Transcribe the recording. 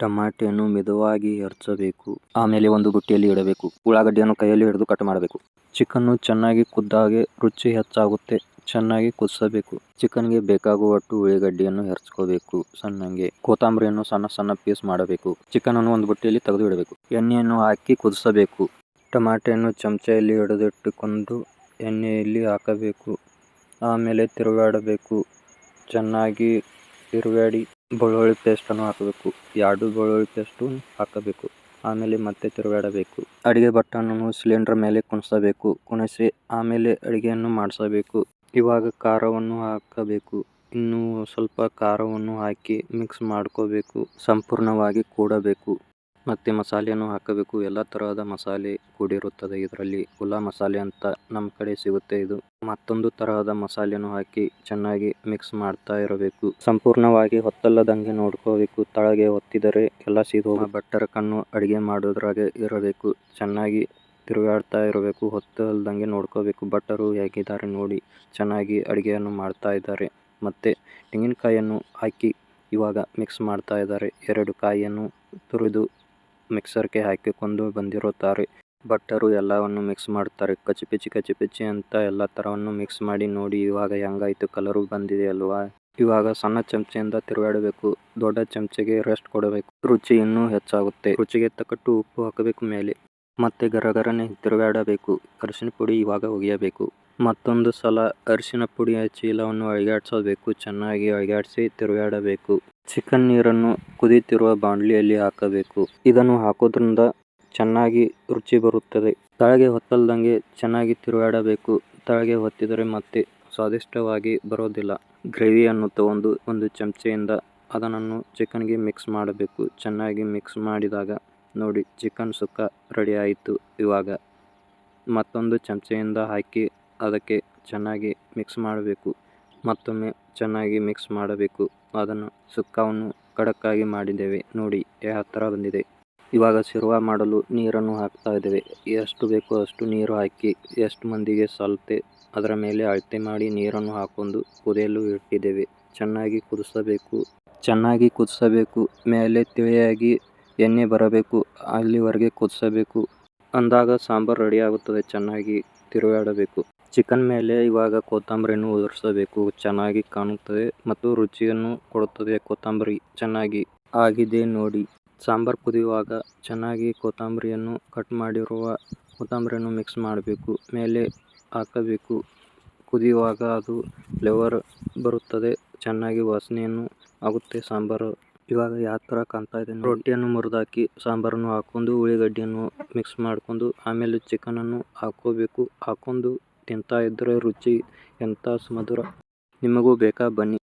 ಟಮಾಟೆಯನ್ನು ಮೆದುವಾಗಿ ಹೆಚ್ಚಬೇಕು. ಆಮೇಲೆ ಒಂದು ಬುಟ್ಟಿಯಲ್ಲಿ ಇಡಬೇಕು. ಉಳ್ಳಾಗಡ್ಡಿಯನ್ನು ಕೈಯಲ್ಲಿ ಹಿಡಿದು ಕಟ್ ಮಾಡಬೇಕು. ಚಿಕನ್ನು ಚೆನ್ನಾಗಿ ಕುದ್ದಾಗೆ ರುಚಿ ಹೆಚ್ಚಾಗುತ್ತೆ. ಚೆನ್ನಾಗಿ ಕುದಿಸಬೇಕು. ಚಿಕನ್ಗೆ ಬೇಕಾಗುವಷ್ಟು ಉಳ್ಳಾಗಡ್ಡಿಯನ್ನು ಹೆರ್ಚ್ಕೋಬೇಕು ಸಣ್ಣಂಗೆ. ಕೊತ್ತಂಬರಿಯನ್ನು ಸಣ್ಣ ಸಣ್ಣ ಪೀಸ್ ಮಾಡಬೇಕು. ಚಿಕನ್ ಅನ್ನು ಒಂದು ಬುಟ್ಟಿಯಲ್ಲಿ ತೆಗೆದು ಇಡಬೇಕು. ಎಣ್ಣೆಯನ್ನು ಹಾಕಿ ಕುದಿಸಬೇಕು. ಟಮಾಟೆಯನ್ನು ಚಮಚೆಯಲ್ಲಿ ಹಿಡಿದಿಟ್ಟುಕೊಂಡು ಎಣ್ಣೆಯಲ್ಲಿ ಹಾಕಬೇಕು. ಆಮೇಲೆ ತಿರುಗಾಡಬೇಕು. ಚೆನ್ನಾಗಿ ತಿರುಗಾಡಿ ಬೆಳ್ಳುಳ್ಳಿ ಪೇಸ್ಟನ್ನು ಹಾಕಬೇಕು. 2 ಬೆಳ್ಳುಳ್ಳಿ ಪೇಸ್ಟು ಹಾಕಬೇಕು. ಆಮೇಲೆ ಮತ್ತೆ ತಿರುಗಾಡಬೇಕು. ಅಡಿಗೆ ಭಟ್ಟನನ್ನು ಸಿಲಿಂಡರ್ ಮೇಲೆ ಕುಣಿಸಬೇಕು. ಕುಣಿಸಿ ಆಮೇಲೆ ಅಡಿಗೆಯನ್ನು ಮಾಡಿಸಬೇಕು. ಇವಾಗ ಖಾರವನ್ನು ಹಾಕಬೇಕು. ಇನ್ನೂ ಸ್ವಲ್ಪ ಖಾರವನ್ನು ಹಾಕಿ ಮಿಕ್ಸ್ ಮಾಡ್ಕೋಬೇಕು. ಸಂಪೂರ್ಣವಾಗಿ ಕೂಡಬೇಕು. ಮತ್ತೆ ಮಸಾಲೆಯನ್ನು ಹಾಕಬೇಕು. ಎಲ್ಲ ತರಹದ ಮಸಾಲೆ ಕೂಡಿರುತ್ತದೆ ಇದರಲ್ಲಿ. ಹುಲ್ಲ ಮಸಾಲೆ ಅಂತ ನಮ್ಮ ಕಡೆ ಸಿಗುತ್ತೆ ಇದು. ಮತ್ತೊಂದು ತರಹದ ಮಸಾಲೆಯನ್ನು ಹಾಕಿ ಚೆನ್ನಾಗಿ ಮಿಕ್ಸ್ ಮಾಡ್ತಾ ಇರಬೇಕು. ಸಂಪೂರ್ಣವಾಗಿ ಹೊತ್ತಲ್ಲದಂಗೆ ನೋಡ್ಕೋಬೇಕು. ತಳಗೆ ಹೊತ್ತಿದರೆ ಎಲ್ಲ ಸೀದೋಗ. ಭಟ್ಟರ ಕಣ್ಣು ಅಡಿಗೆ ಮಾಡೋದ್ರಾಗೆ ಇರಬೇಕು. ಚೆನ್ನಾಗಿ ತಿರುಗಾಡ್ತಾ ಇರಬೇಕು. ಹೊತ್ತಲ್ದಂಗೆ ನೋಡ್ಕೋಬೇಕು. ಭಟ್ಟರು ಹೇಗಿದ್ದಾರೆ ನೋಡಿ. ಚೆನ್ನಾಗಿ ಅಡಿಗೆಯನ್ನು ಮಾಡ್ತಾ ಇದ್ದಾರೆ. ಮತ್ತೆ ತೆಂಗಿನಕಾಯಿಯನ್ನು ಹಾಕಿ ಇವಾಗ ಮಿಕ್ಸ್ ಮಾಡ್ತಾ ಇದ್ದಾರೆ. 2 ಕಾಯಿಯನ್ನು ತುರಿದು ಮಿಕ್ಸರ್ಗೆ ಹಾಕಿಕೊಂಡು ಬಂದಿರುತ್ತಾರೆ. ಭಟ್ಟರು ಎಲ್ಲವನ್ನು ಮಿಕ್ಸ್ ಮಾಡ್ತಾರೆ. ಕಚಿಪಿಚಿ ಅಂತ ಎಲ್ಲ ತರವನ್ನು ಮಿಕ್ಸ್ ಮಾಡಿ ನೋಡಿ. ಇವಾಗ ಹೆಂಗಾಯ್ತು, ಕಲರು ಬಂದಿದೆ ಅಲ್ವಾ. ಇವಾಗ ಸಣ್ಣ ಚಮಚೆಯಿಂದ ತಿರುಗಾಡಬೇಕು. ದೊಡ್ಡ ಚಮಚೆಗೆ ರೆಸ್ಟ್ ಕೊಡಬೇಕು. ರುಚಿ ಇನ್ನೂ ಹೆಚ್ಚಾಗುತ್ತೆ. ರುಚಿಗೆ ತಕ್ಕಟ್ಟು ಉಪ್ಪು ಹಾಕಬೇಕು ಮೇಲೆ. ಮತ್ತೆ ಗರಗರನೆ ತಿರುಗಾಡಬೇಕು. ಅರಿಶಿನ ಪುಡಿ ಇವಾಗ ಒಗೆಯಬೇಕು. ಮತ್ತೊಂದು ಸಲ ಅರಿಶಿನ ಪುಡಿಯ ಚೀಲವನ್ನು ಅಳಿಗಾಡಿಸಬೇಕು. ಚೆನ್ನಾಗಿ ಅಳಿಗಾಡಿಸಿ ತಿರುಗಾಡಬೇಕು. ಚಿಕನ್ ನೀರನ್ನು ಕುದಿತಿರುವ ಬಾಣಲಿಯಲ್ಲಿ ಹಾಕಬೇಕು. ಇದನ್ನು ಹಾಕೋದ್ರಿಂದ ಚೆನ್ನಾಗಿ ರುಚಿ ಬರುತ್ತದೆ. ತಳಗೆ ಹೊತ್ತಲ್ದಂಗೆ ಚೆನ್ನಾಗಿ ತಿರುಗಾಡಬೇಕು. ತಳಗೆ ಹೊತ್ತಿದರೆ ಮತ್ತೆ ಸ್ವಾದಿಷ್ಟವಾಗಿ ಬರೋದಿಲ್ಲ. ಗ್ರೇವಿಯನ್ನು ತಗೊಂಡು ಒಂದು ಚಮಚೆಯಿಂದ ಅದನ್ನು ಚಿಕನ್ಗೆ ಮಿಕ್ಸ್ ಮಾಡಬೇಕು. ಚೆನ್ನಾಗಿ ಮಿಕ್ಸ್ ಮಾಡಿದಾಗ ನೋಡಿ ಚಿಕನ್ ಸುಕ್ಕ ರೆಡಿ ಆಯಿತು. ಇವಾಗ ಮತ್ತೊಂದು ಚಮಚೆಯಿಂದ ಹಾಕಿ ಅದಕ್ಕೆ ಚೆನ್ನಾಗಿ ಮಿಕ್ಸ್ ಮಾಡಬೇಕು. ಮತ್ತೊಮ್ಮೆ ಚೆನ್ನಾಗಿ ಮಿಕ್ಸ್ ಮಾಡಬೇಕು. ಅದನ್ನು ಸುಕ್ಕವನ್ನು ಖಡಕ್ಕಾಗಿ ಮಾಡಿದ್ದೇವೆ ನೋಡಿ ಯಾವ ಥರ ಬಂದಿದೆ. ಇವಾಗ ಶಿರ್ವ ಮಾಡಲು ನೀರನ್ನು ಹಾಕ್ತಾ ಇದ್ದೇವೆ. ಎಷ್ಟು ಬೇಕೋ ಅಷ್ಟು ನೀರು ಹಾಕಿ ಎಷ್ಟು ಮಂದಿಗೆ ಸಲ್ತೆ ಅದರ ಮೇಲೆ ಅಳತೆ ಮಾಡಿ ನೀರನ್ನು ಹಾಕೊಂಡು ಕುದಿಯಲು ಇಟ್ಟಿದ್ದೇವೆ. ಚೆನ್ನಾಗಿ ಕುದಿಸಬೇಕು. ಮೇಲೆ ತಿಳಿಯಾಗಿ ಎಣ್ಣೆ ಬರಬೇಕು. ಅಲ್ಲಿವರೆಗೆ ಕುದಿಸಬೇಕು. ಅಂದಾಗ ಸಾಂಬಾರು ರೆಡಿ ಆಗುತ್ತದೆ. ಚೆನ್ನಾಗಿ ತಿರುಗಾಡಬೇಕು. ಚಿಕನ್ ಮೇಲೆ ಇವಾಗ ಕೊತ್ತಂಬರಿಯನ್ನು ಉದುರಿಸಬೇಕು. ಚೆನ್ನಾಗಿ ಕಾಣುತ್ತದೆ ಮತ್ತು ರುಚಿಯನ್ನು ಕೊಡುತ್ತದೆ. ಕೊತ್ತಂಬರಿ ಚೆನ್ನಾಗಿ ಆಗಿದೆ ನೋಡಿ. ಸಾಂಬಾರು ಕುದಿಯುವಾಗ ಚೆನ್ನಾಗಿ ಕೊತ್ತಂಬರಿಯನ್ನು ಕಟ್ ಮಾಡಿರುವ ಕೊತ್ತಂಬರಿಯನ್ನು ಮಿಕ್ಸ್ ಮಾಡಬೇಕು. ಮೇಲೆ ಹಾಕಬೇಕು. ಕುದಿಯುವಾಗ ಅದು ಫ್ಲೇವರ್ ಬರುತ್ತದೆ. ಚೆನ್ನಾಗಿ ವಾಸನೆಯನ್ನು ಆಗುತ್ತೆ ಸಾಂಬಾರು. ಇವಾಗ ಯಾವ ಥರ ಕಾಣ್ತಾ ಇದೆ. ರೊಟ್ಟಿಯನ್ನು ಮುರಿದಾಕಿ ಸಾಂಬಾರನ್ನು ಹಾಕೊಂಡು ಉಳ್ಳಾಗಡ್ಡಿಯನ್ನು ಮಿಕ್ಸ್ ಮಾಡ್ಕೊಂಡು ಆಮೇಲೆ ಚಿಕನನ್ನು ಹಾಕೋಬೇಕು. ಹಾಕೊಂಡು ತಿಂತಾ ಇದ್ದರೆ ರುಚಿ ಎಂಥ ಸುಮಧುರ. ನಿಮಗೂ ಬೇಕಾ ಬನ್ನಿ.